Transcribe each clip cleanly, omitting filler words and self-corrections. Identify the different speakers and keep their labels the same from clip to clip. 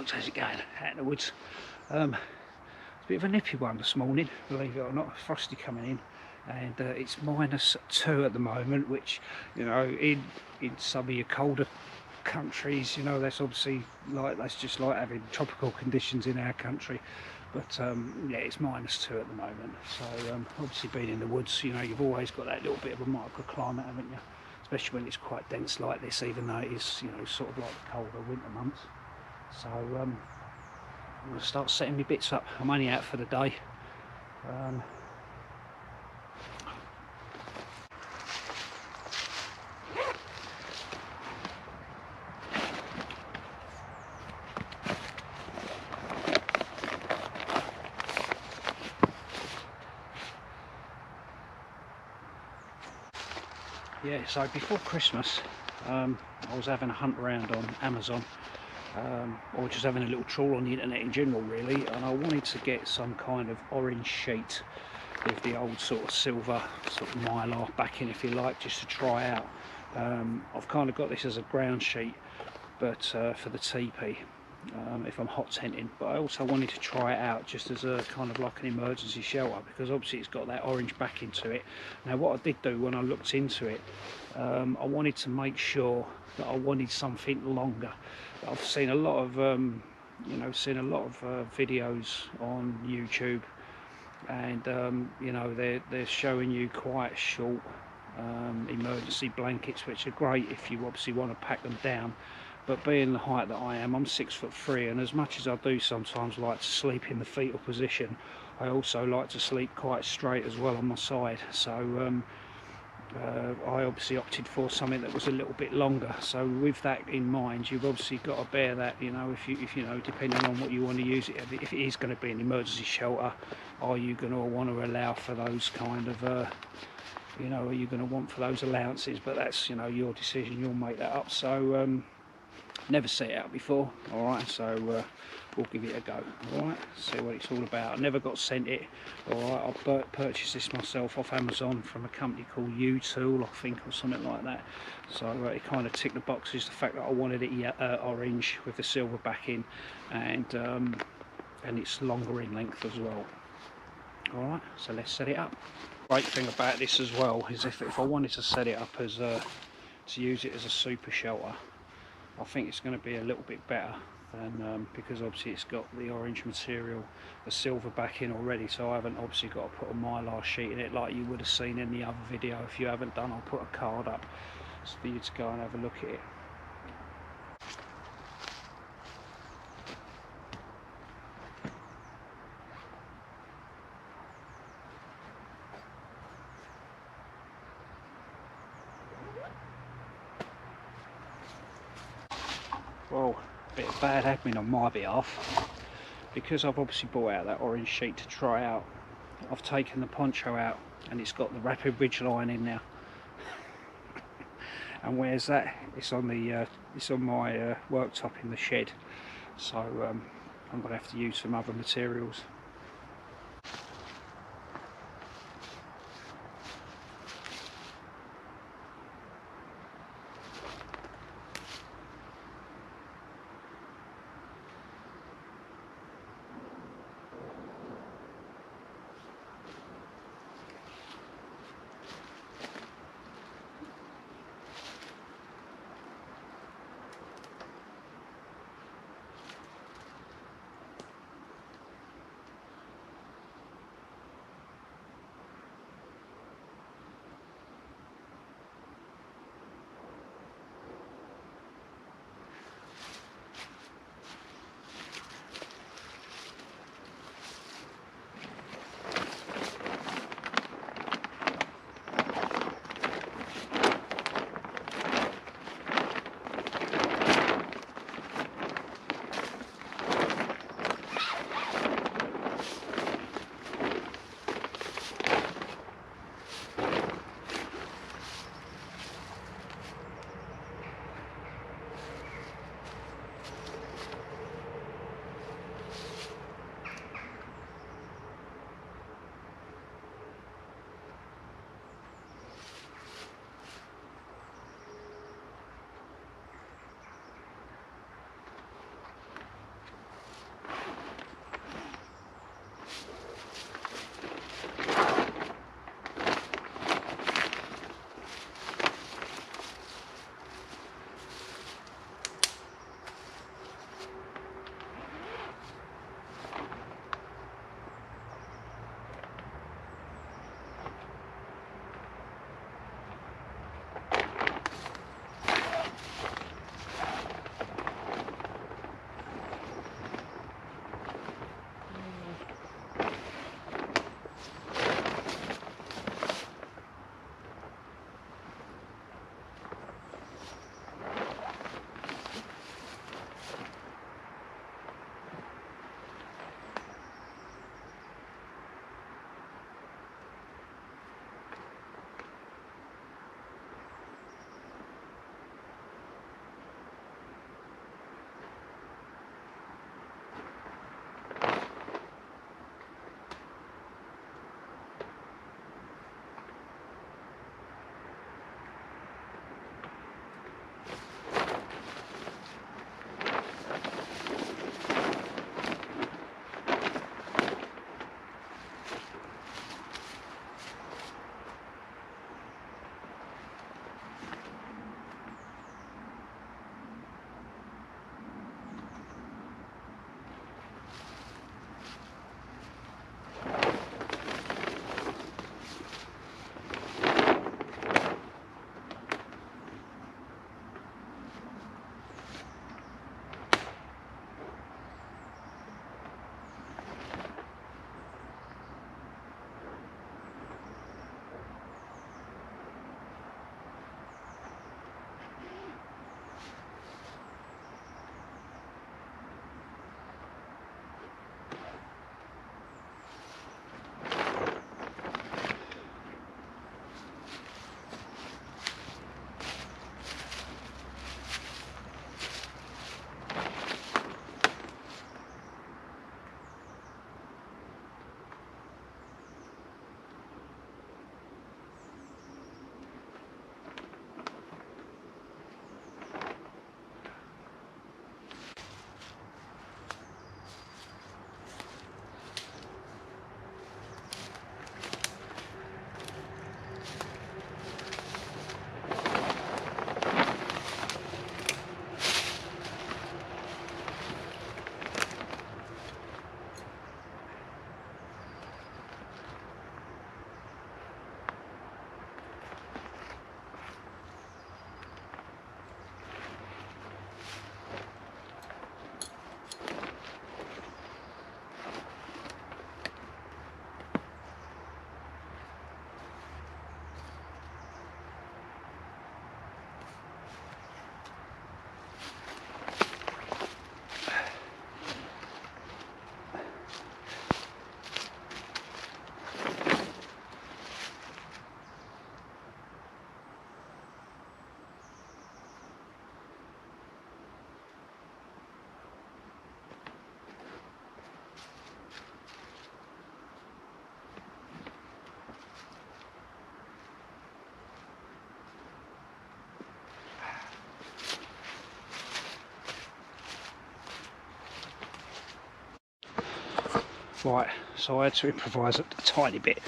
Speaker 1: folks, how's it going out in the woods? It's a bit of a nippy one this morning, believe it or not. Frosty coming in, and it's -2 at the moment, which, you know, in some of your colder countries, you know, that's obviously like, that's just like having tropical conditions in our country. But yeah, it's -2 at the moment. So obviously being in the woods, you know, you've always got that little bit of a microclimate, haven't you? Especially when it's quite dense like this, even though it is, you know, sort of like the colder winter months. So I'm going to start setting my bits up. I'm only out for the day. Yeah, so before Christmas, I was having a hunt around on Amazon, or just having a little trawl on the internet in general really, and I wanted to get some kind of orange sheet with the old sort of silver sort of mylar backing, if you like, just to try out. I've kind of got this as a ground sheet, but for the teepee, if I'm hot tenting, but I also wanted to try it out just as a kind of like an emergency shelter, because obviously it's got that orange backing to it. Now what I did do when I looked into it, I wanted to make sure that I wanted something longer. I've seen a lot of you know, videos on YouTube, and you know, they're showing you quite short emergency blankets, which are great if you obviously want to pack them down. But being the height that I am, I'm 6'3", and as much as I do sometimes like to sleep in the fetal position, I also like to sleep quite straight as well on my side. So I obviously opted for something that was a little bit longer. So with that in mind, you've obviously got to bear that, you know, if you know, depending on what you want to use it, if it is going to be an emergency shelter, are you going to want to allow for those kind of you know, are you going to want for those allowances? But that's, you know, your decision, you'll make that up. So never set it out before, all right, so we'll give it a go, all right, see what it's all about. I never got sent it, all right. I purchased this myself off Amazon from a company called U-Tool, I think, or something like that. So it kind of ticked the boxes, the fact that I wanted it orange with the silver backing, and it's longer in length as well. All right, so let's set it up. Great thing about this as well is if I wanted to set it up as to use it as a super shelter, I think it's going to be a little bit better than because obviously it's got the orange material, the silver backing already, so I haven't obviously got to put a mylar sheet in it like you would have seen in the other video. If you haven't done, I'll put a card up for you to go and have a look at it. Well, a bit of bad admin on my behalf, because I've obviously brought out that orange sheet to try out. I've taken the poncho out and it's got the rapid ridge line in now. And where's that? It's on the it's on my worktop in the shed. So I'm going to have to use some other materials. Right, so I had to improvise a tiny bit,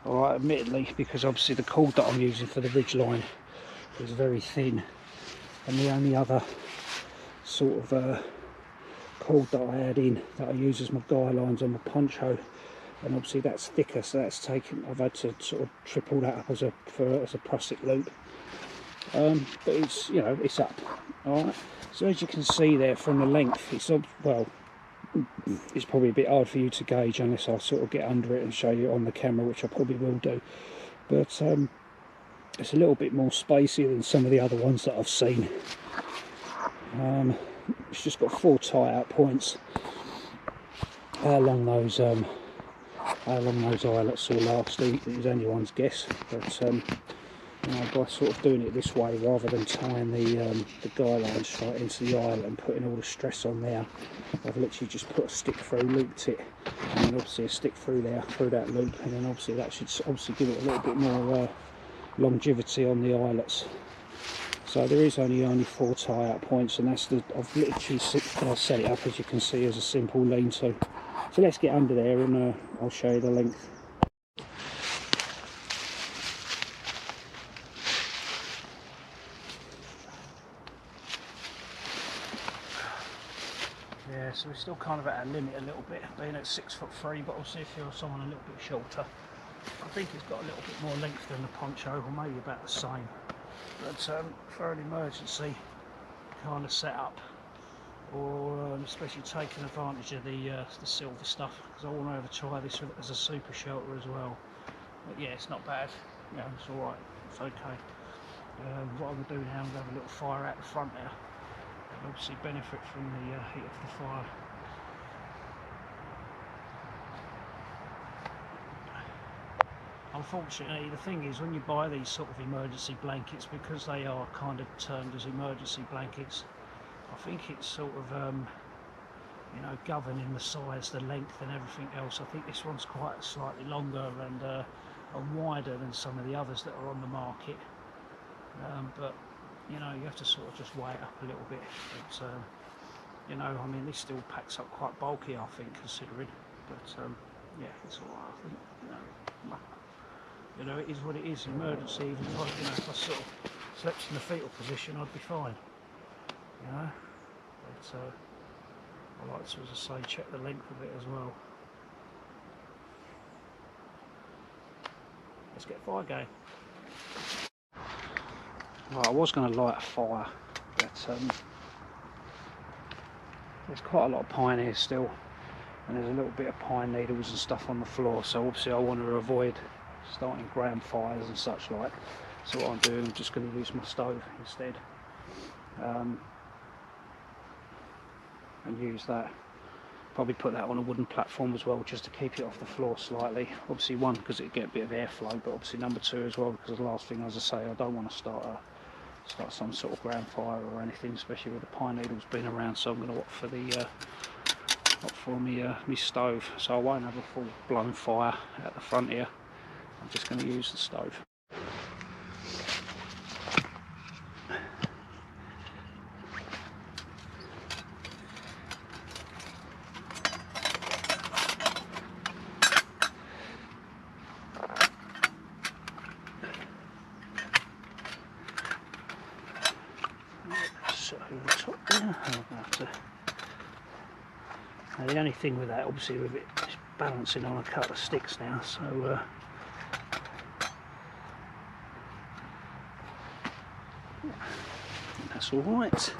Speaker 1: alright, admittedly, because obviously the cord that I'm using for the ridge line is very thin, and the only other sort of cord that I add in that I use as my guy lines on my poncho, and obviously that's thicker, so that's taken, I've had to sort of triple that up as a prusik loop. But it's, you know, it's up, alright. So as you can see there from the length, it's, well, it's probably a bit hard for you to gauge unless I sort of get under it and show you on the camera, which I probably will do, but it's a little bit more spacey than some of the other ones that I've seen. It's just got 4 tie-out points. How long those eyelets will last is anyone's guess, but you know, by sort of doing it this way rather than tying the guy line straight into the eyelet and putting all the stress on there, I've literally just put a stick through, looped it, and then obviously a stick through there, through that loop, and then obviously that should obviously give it a little bit more longevity on the eyelets. So there is only 4 tie-out points, and that's I've literally set it up, as you can see, as a simple lean-to. So let's get under there and I'll show you the length. Yeah, so we're still kind of at our limit a little bit, being at 6'3", but we'll see if you're someone a little bit shorter. I think it's got a little bit more length than the poncho, or maybe about the same. But for an emergency kind of setup, or especially taking advantage of the silver stuff, because I want to have a try this as a super shelter as well. But yeah, it's not bad. Yeah, it's all right. It's okay. What I'm going to do now is have a little fire out the front there, and obviously benefit from the heat of the fire. Unfortunately, the thing is, when you buy these sort of emergency blankets, because they are kind of termed as emergency blankets, I think it's sort of you know, governing the size, the length and everything else. I think this one's quite slightly longer and wider than some of the others that are on the market, but you know, you have to sort of just weigh it up a little bit. But you know, I mean, this still packs up quite bulky, I think, considering, but yeah, it's all right, I think. You know, it is what it is. Emergency, even if if I sort of slept in the fetal position, I'd be fine, you know. But I like to, as I say, check the length of it as well. Let's get fire going. Right, I was going to light a fire, but there's quite a lot of pine here still, and there's a little bit of pine needles and stuff on the floor, so obviously I want to avoid starting ground fires and such like. So what I'm doing, I'm just going to use my stove instead, and use that. Probably put that on a wooden platform as well, just to keep it off the floor slightly. Obviously, one, because it get a bit of airflow, but obviously number 2 as well, because the last thing, as I say, I don't want to start some sort of ground fire or anything, especially with the pine needles being around. So I'm going to opt for me stove. So I won't have a full blown fire at the front here. I'm just going to use the stove. So the top there, now the only thing with that, obviously, with it, it's balancing on a couple of sticks now, so that's all right.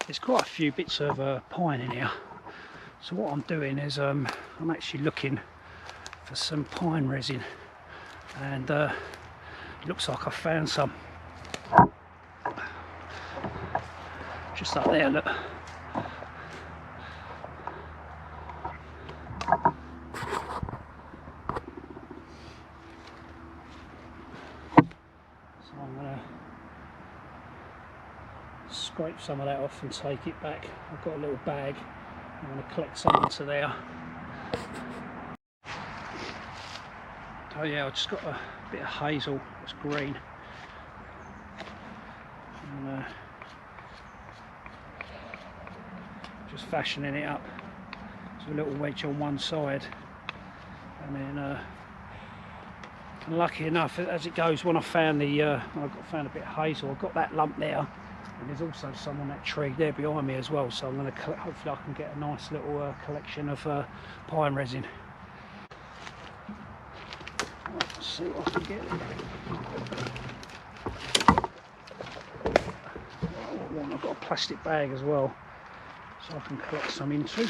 Speaker 1: There's quite a few bits of pine in here, so what I'm doing is I'm actually looking for some pine resin, and it looks like I found some just up there, look. So I'm going to scrape some of that off and take it back. I've got a little bag, I'm going to collect some into there. Oh yeah, I just got a bit of hazel, it's green. And, just fashioning it up to a little wedge on one side, and then lucky enough, as it goes, when I found the found a bit of hazel, I've got that lump there, and there's also some on that tree there behind me as well. So I'm going to hopefully I can get a nice little collection of pine resin. Let's see what I can get. I've got a plastic bag as well, so I can collect some into.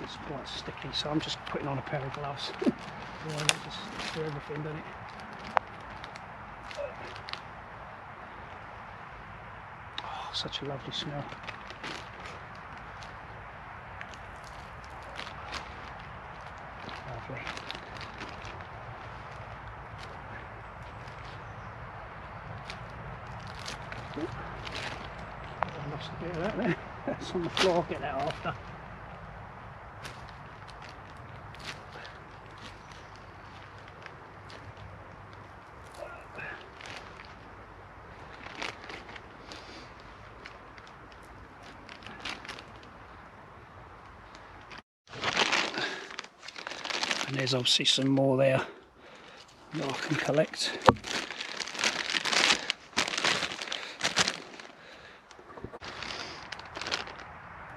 Speaker 1: It's quite sticky, so I'm just putting on a pair of gloves. Yeah, it just sticks to everything, doesn't it? Oh, such a lovely smell. Lovely. Ooh. I lost a bit of that there. That's on the floor, I'll get that after. And there's obviously some more there that I can collect.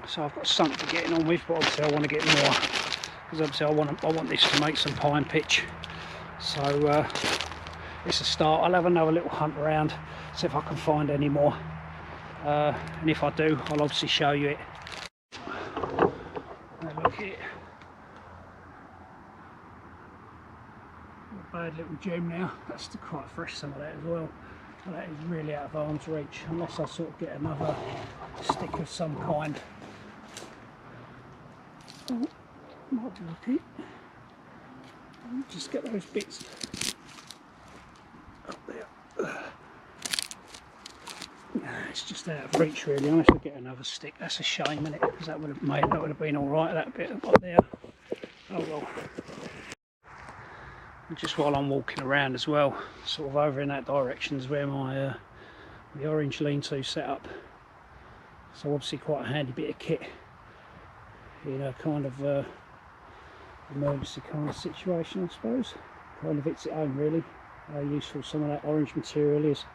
Speaker 1: So I've got something getting on with, but obviously I want to get more, because obviously I want this to make some pine pitch. So it's a start. I'll have another little hunt around, see if I can find any more, and if I do, I'll obviously show you it. Have a look at it. Bad little gem now. That's quite fresh, some of that as well. But that is really out of arm's reach, unless I sort of get another stick of some kind. Oh, might be lucky. Just get those bits up there. It's just out of reach really, unless I get another stick. That's a shame, isn't it? Because that would have been alright, that bit I've got there. Oh well. And just while I'm walking around as well, sort of over in that direction is where my the orange lean-to set up. So obviously quite a handy bit of kit in a kind of emergency kind of situation, I suppose. Kind of hits it home really, how useful some of that orange material is.